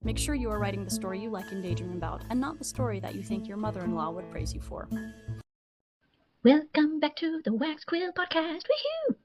Make sure you are writing the story you like and daydream about, and not the story that you think your mother-in-law would praise you for. Welcome back to the Wax Quill Podcast. Woohoo!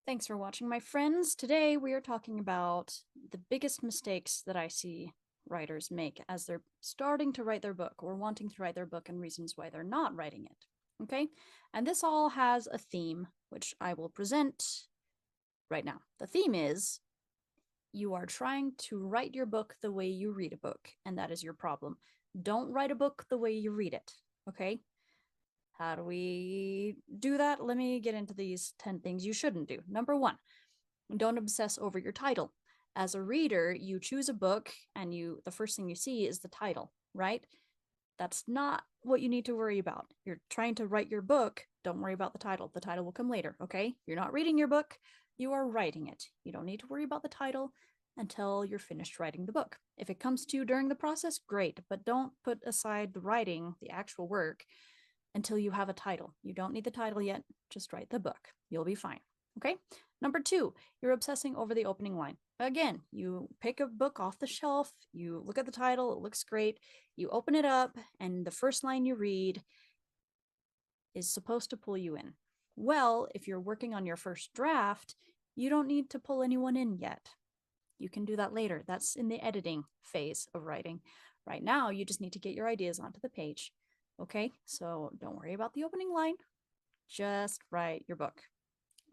Thanks for watching, my friends. Today we are talking about the biggest mistakes that I see writers make as they're starting to write their book or wanting to write their book, and reasons why they're not writing it. Okay? And this all has a theme, which I will present right now. The theme is you are trying to write your book the way you read a book, and that is your problem. Don't write a book the way you read it. Okay? How do we do that? Let me get into these 10 things you shouldn't do. Number 1, don't obsess over your title. As a reader, you choose a book and the first thing you see is the title, right? That's not what you need to worry about. You're trying to write your book, don't worry about the title. The title will come later, okay? You're not reading your book, you are writing it. You don't need to worry about the title until you're finished writing the book. If it comes to you during the process, great, but don't put aside the writing, the actual work, until you have a title. You don't need the title yet, just write the book. You'll be fine, okay? Number 2, you're obsessing over the opening line. Again, you pick a book off the shelf, you look at the title, it looks great, you open it up, and the first line you read is supposed to pull you in. Well, if you're working on your first draft, you don't need to pull anyone in yet. You can do that later. That's in the editing phase of writing. Right now, you just need to get your ideas onto the page. Okay, so don't worry about the opening line, just write your book.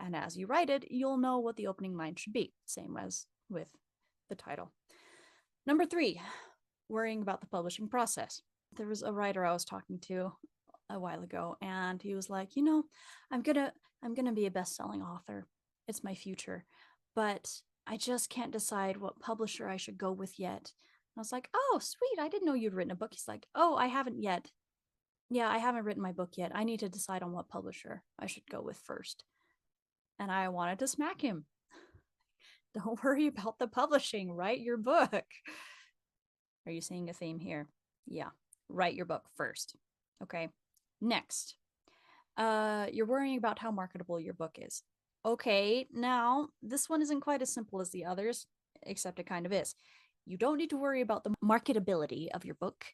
And as you write it, you'll know what the opening line should be, same as with the title. Number 3, worrying about the publishing process. There was a writer I was talking to a while ago, and he was like, I'm gonna be a best-selling author. It's my future, but I just can't decide what publisher I should go with yet. And I was like, oh, sweet, I didn't know you'd written a book. He's like, oh, I haven't yet. Yeah, I haven't written my book yet. I need to decide on what publisher I should go with first. And I wanted to smack him. Don't worry about the publishing. Write your book. Are you seeing a theme here? Yeah, write your book first. Okay, next. You're worrying about how marketable your book is. Okay, now this one isn't quite as simple as the others, except it kind of is. You don't need to worry about the marketability of your book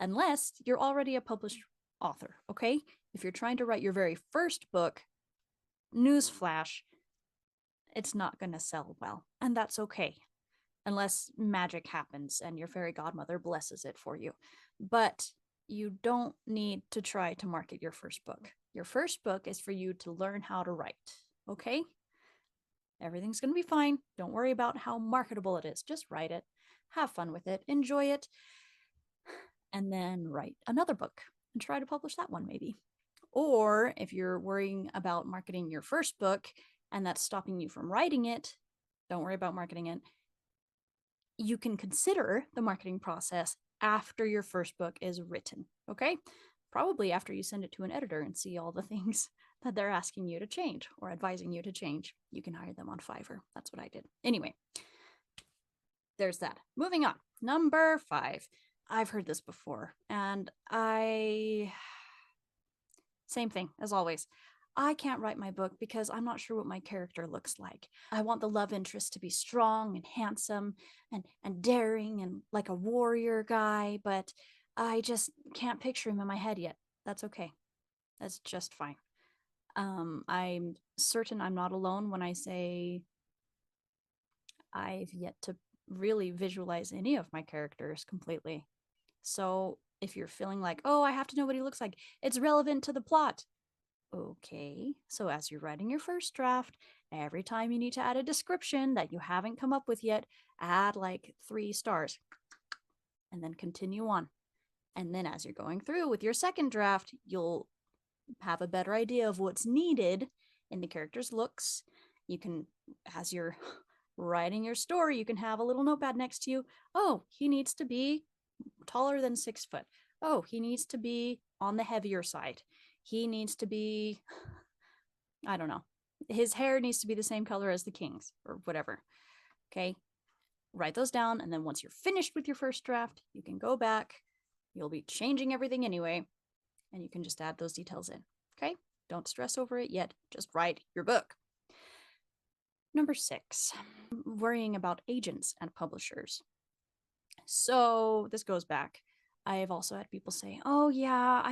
unless you're already a published author, okay? If you're trying to write your very first book, newsflash, it's not going to sell well, and that's okay, unless magic happens and your fairy godmother blesses it for you. But you don't need to try to market your first book. Your first book is for you to learn how to write, okay? Everything's going to be fine. Don't worry about how marketable it is. Just write it, have fun with it, enjoy it, and then write another book and try to publish that one maybe. Or if you're worrying about marketing your first book and that's stopping you from writing it, don't worry about marketing it. You can consider the marketing process after your first book is written, okay? Probably after you send it to an editor and see all the things that they're asking you to change or advising you to change. You can hire them on Fiverr. That's what I did. Anyway, there's that. Moving on. Number 5. I've heard this before, and same thing as always. I can't write my book because I'm not sure what my character looks like. I want the love interest to be strong and handsome and daring and like a warrior guy, but I just can't picture him in my head yet. That's okay. That's just fine. I'm certain I'm not alone when I say I've yet to really visualize any of my characters completely. So if you're feeling like, oh, I have to know what he looks like, it's relevant to the plot. Okay, so as you're writing your first draft, every time you need to add a description that you haven't come up with yet, add like 3 stars and then continue on. And then as you're going through with your second draft, you'll have a better idea of what's needed in the character's looks. You can, as you're writing your story, you can have a little notepad next to you. Oh, he needs to be taller than 6 foot. Oh, he needs to be on the heavier side. He needs to be, I don't know, his hair needs to be the same color as the king's or whatever. Okay, write those down, and then once you're finished with your first draft, you can go back. You'll be changing everything anyway, and you can just add those details in. Okay, don't stress over it yet. Just write your book. Number 6, worrying about agents and publishers. So this goes back. I've also had people say, oh, yeah,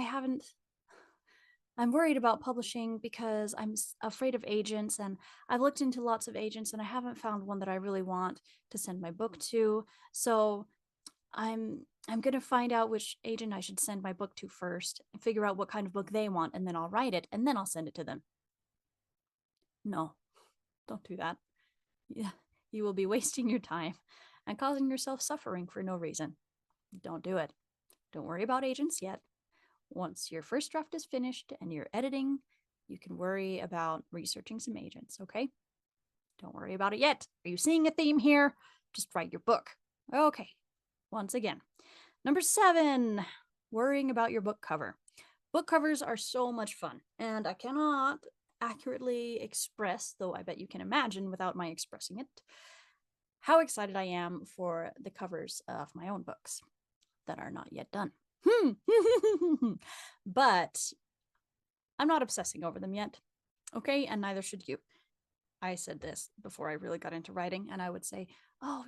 I'm worried about publishing because I'm afraid of agents, and I've looked into lots of agents and I haven't found one that I really want to send my book to. So I'm going to find out which agent I should send my book to first and figure out what kind of book they want, and then I'll write it and then I'll send it to them. No, don't do that. Yeah, you will be wasting your time and causing yourself suffering for no reason. Don't do it. Don't worry about agents yet. Once your first draft is finished and you're editing, you can worry about researching some agents, okay? Don't worry about it yet. Are you seeing a theme here? Just write your book. Okay, once again. Number 7, worrying about your book cover. Book covers are so much fun, and I cannot accurately express, though I bet you can imagine without my expressing it, how excited I am for the covers of my own books that are not yet done. But I'm not obsessing over them yet, okay? And neither should you. I said this before I really got into writing, and I would say, oh,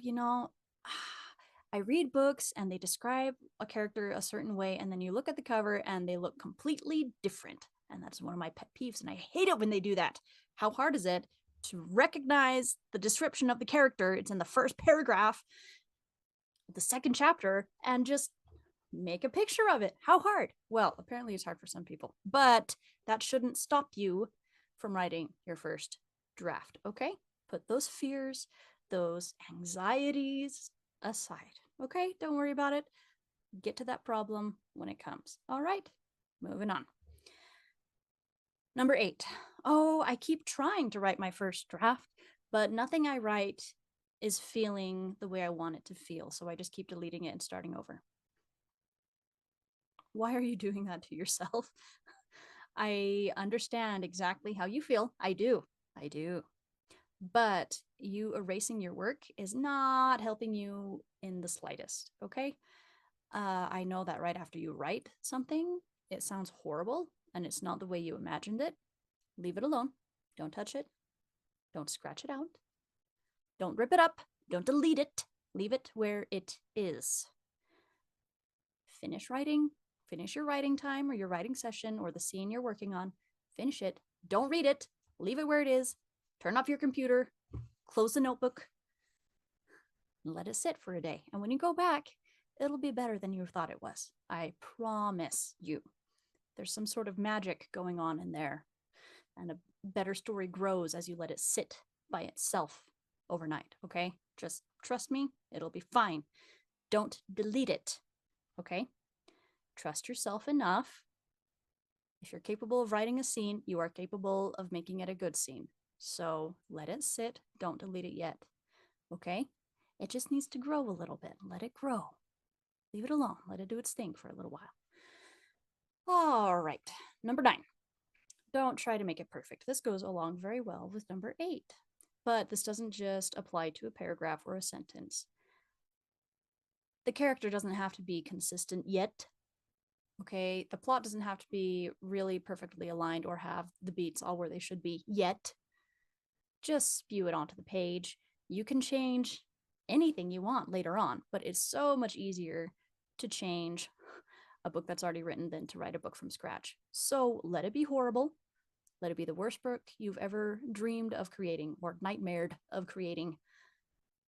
I read books and they describe a character a certain way, and then you look at the cover and they look completely different. And that's one of my pet peeves, and I hate it when they do that. How hard is it to recognize the description of the character? It's in the first paragraph, the second chapter, and just make a picture of it. How hard? Well, apparently it's hard for some people, but that shouldn't stop you from writing your first draft, okay? Put those fears, those anxieties aside, okay? Don't worry about it. Get to that problem when it comes. All right, moving on. Number 8. Oh, I keep trying to write my first draft, but nothing I write is feeling the way I want it to feel, so I just keep deleting it and starting over. Why are you doing that to yourself? I understand exactly how you feel. I do. I do. But you erasing your work is not helping you in the slightest, okay? I know that right after you write something, it sounds horrible and it's not the way you imagined it. Leave it alone. Don't touch it. Don't scratch it out. Don't rip it up. Don't delete it. Leave it where it is. Finish writing. Finish your writing time or your writing session or the scene you're working on. Finish it. Don't read it. Leave it where it is. Turn off your computer. Close the notebook. And let it sit for a day. And when you go back, it'll be better than you thought it was. I promise you. There's some sort of magic going on in there. And a better story grows as you let it sit by itself overnight, okay? Just trust me, it'll be fine. Don't delete it, okay? Trust yourself enough. If you're capable of writing a scene, you are capable of making it a good scene. So let it sit. Don't delete it yet, okay? It just needs to grow a little bit. Let it grow. Leave it alone. Let it do its thing for a little while. All right, number 9. Don't try to make it perfect. This goes along very well with number 8. But this doesn't just apply to a paragraph or a sentence. The character doesn't have to be consistent yet. Okay, the plot doesn't have to be really perfectly aligned or have the beats all where they should be yet. Just spew it onto the page. You can change anything you want later on, but it's so much easier to change a book that's already written than to write a book from scratch. So let it be horrible. Let it be the worst book you've ever dreamed of creating or nightmared of creating.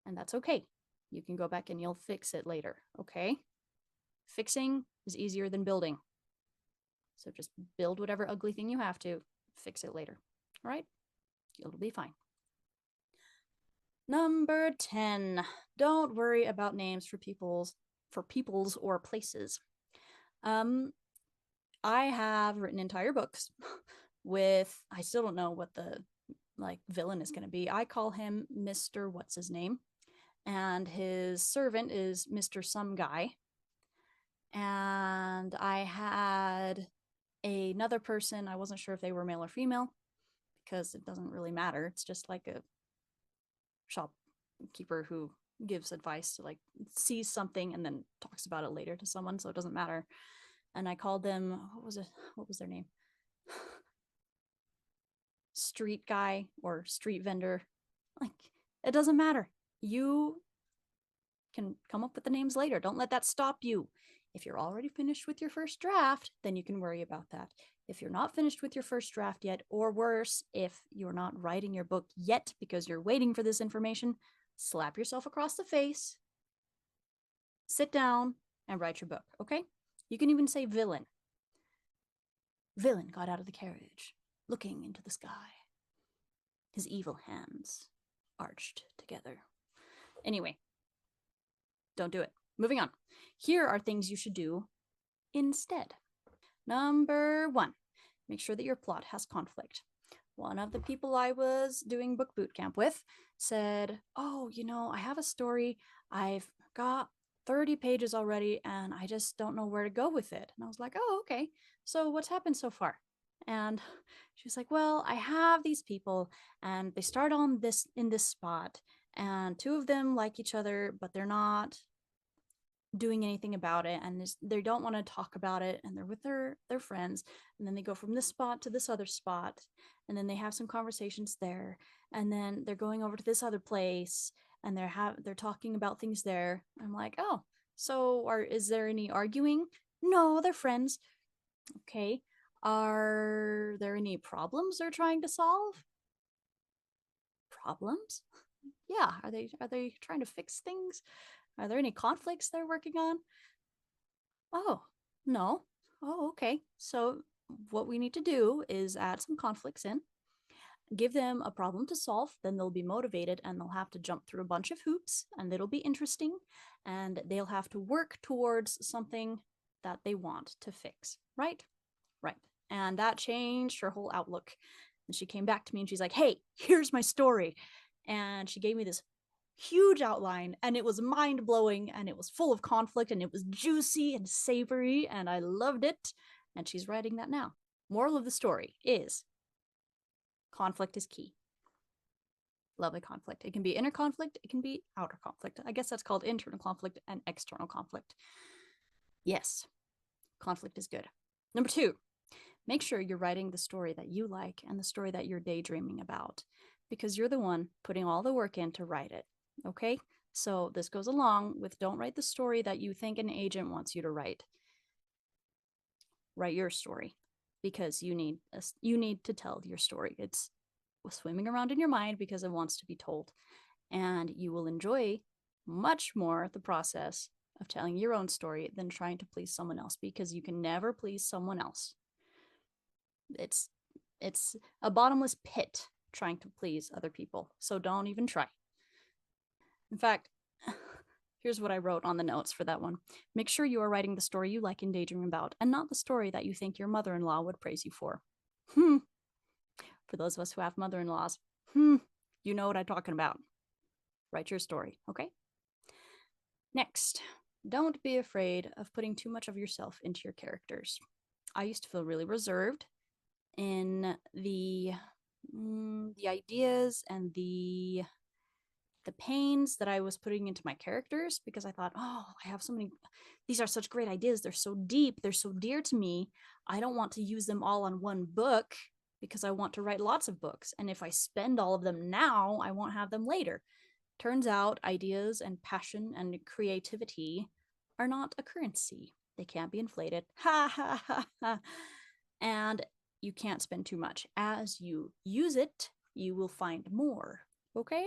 And that's okay. You can go back and you'll fix it later, okay? Fixing is easier than building. So just build whatever ugly thing you have to, fix it later, all right? It'll be fine. Number 10, don't worry about names for people's or places. I have written entire books with, I still don't know what the villain is going to be. I call him Mr. What's his name, and his servant is Mr. Some Guy. And I had another person, I wasn't sure if they were male or female because it doesn't really matter. It's just like a shopkeeper who gives advice to sees something and then talks about it later to someone, so it doesn't matter. And I called them, what was their name? Street guy or street vendor. It doesn't matter. You can come up with the names later. Don't let that stop you. If you're already finished with your first draft, then you can worry about that. If you're not finished with your first draft yet, or worse, if you're not writing your book yet because you're waiting for this information, slap yourself across the face, sit down, and write your book, okay? You can even say villain. Villain got out of the carriage, looking into the sky, his evil hands arched together. Anyway, don't do it. Moving on. Here are things you should do instead. Number 1, make sure that your plot has conflict. One of the people I was doing book boot camp with said, "Oh, I have a story. I've got 30 pages already and I just don't know where to go with it." And I was like, "Oh, okay. So what's happened so far?" And she's like, "Well, I have these people and they start on this in this spot and two of them like each other, but they're not doing anything about it, and they don't want to talk about it, and they're with their friends, and then they go from this spot to this other spot, and then they have some conversations there, and then they're going over to this other place, and they're talking about things there." I'm like, "Oh, so is there any arguing?" "No, they're friends." "Okay. Are there any problems they're trying to solve?" "Problems? Yeah. Are they trying to fix things? Are there any conflicts they're working on?" "Oh, no." "Oh, okay. So what we need to do is add some conflicts in, give them a problem to solve, then they'll be motivated and they'll have to jump through a bunch of hoops and it'll be interesting and they'll have to work towards something that they want to fix." Right? Right. And that changed her whole outlook. And she came back to me and she's like, "Hey, here's my story." And she gave me this huge outline and it was mind blowing and it was full of conflict and it was juicy and savory and I loved it. And she's writing that now. Moral of the story is conflict is key. Lovely conflict. It can be inner conflict, it can be outer conflict. I guess that's called internal conflict and external conflict. Yes, conflict is good. Number 2, make sure you're writing the story that you like and the story that you're daydreaming about because you're the one putting all the work in to write it. Okay? So this goes along with don't write the story that you think an agent wants you to write. Write your story because you need to tell your story. It's swimming around in your mind because it wants to be told. And you will enjoy much more the process of telling your own story than trying to please someone else because you can never please someone else. It's a bottomless pit trying to please other people. So don't even try. In fact, here's what I wrote on the notes for that one. Make sure you are writing the story you like and daydream about, and not the story that you think your mother-in-law would praise you for. For those of us who have mother-in-laws, you know what I'm talking about. Write your story, okay? Next, don't be afraid of putting too much of yourself into your characters. I used to feel really reserved in the ideas and the pains that I was putting into my characters because I thought, "Oh, I have so many, these are such great ideas. They're so deep. They're so dear to me. I don't want to use them all on one book because I want to write lots of books. And if I spend all of them now, I won't have them later." Turns out ideas and passion and creativity are not a currency. They can't be inflated. Ha ha ha ha. And you can't spend too much. As you use it, you will find more. Okay?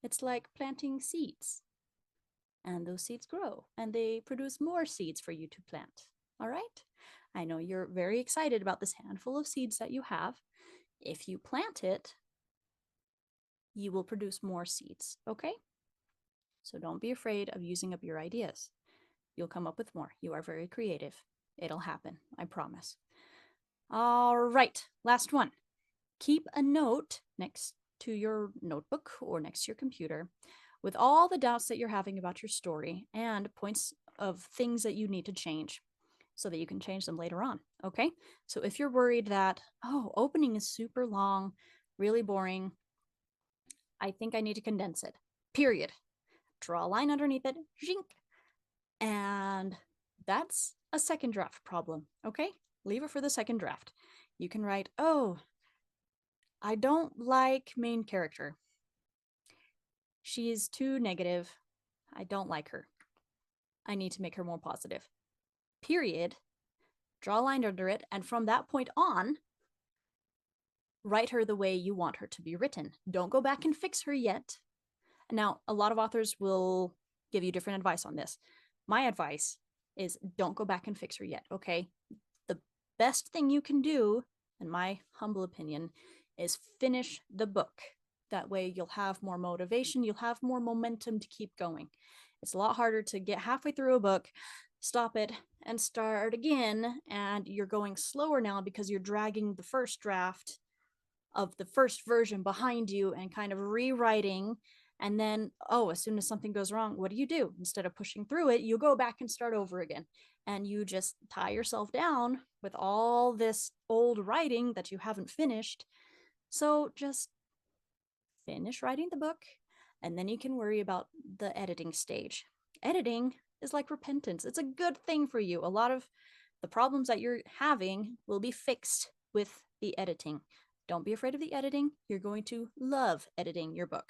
It's like planting seeds. And those seeds grow and they produce more seeds for you to plant. All right? I know you're very excited about this handful of seeds that you have. If you plant it, you will produce more seeds. Okay? So don't be afraid of using up your ideas. You'll come up with more. You are very creative. It'll happen, I promise. All right, last one. Keep a note next to your notebook or next to your computer with all the doubts that you're having about your story and points of things that you need to change so that you can change them later on. Okay? So if you're worried that, "Oh, opening is super long, really boring, I think I need to condense it," period. Draw a line underneath it, zhink, and that's a second draft problem, okay? Leave it for the second draft. You can write, "Oh, I don't like main character." She's too negative. I don't like her. I need to make her more positive. Period. Draw a line under it, and from that point on, write her the way you want her to be written. Don't go back and fix her yet. Now, a lot of authors will give you different advice on this. My advice is don't go back and fix her yet, okay? The best thing you can do, in my humble opinion, is finish the book. That way you'll have more motivation, you'll have more momentum to keep going. It's a lot harder to get halfway through a book, stop it, and start again, and you're going slower now because you're dragging the first draft of the first version behind you and kind of rewriting. And then, oh, as soon as something goes wrong, what do? Instead of pushing through it, you go back and start over again. And you just tie yourself down with all this old writing that you haven't finished. So just finish writing the book, and then you can worry about the editing stage. Editing is like repentance, it's a good thing for you. A lot of the problems that you're having will be fixed with the editing. Don't be afraid of the editing. You're going to love editing your book,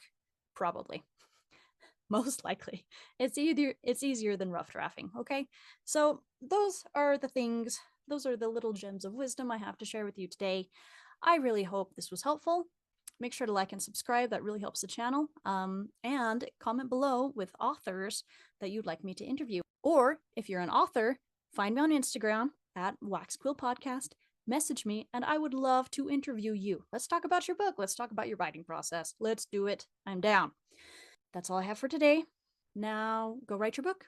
probably. Most likely. It's easier than rough drafting, okay? So those are the things, those are the little gems of wisdom I have to share with you today. I really hope this was helpful. Make sure to like and subscribe. That really helps the channel. And comment below with authors that you'd like me to interview. Or if you're an author, find me on Instagram at Wax Quill Podcast. Message me, and I would love to interview you. Let's talk about your book. Let's talk about your writing process. Let's do it. I'm down. That's all I have for today. Now go write your book.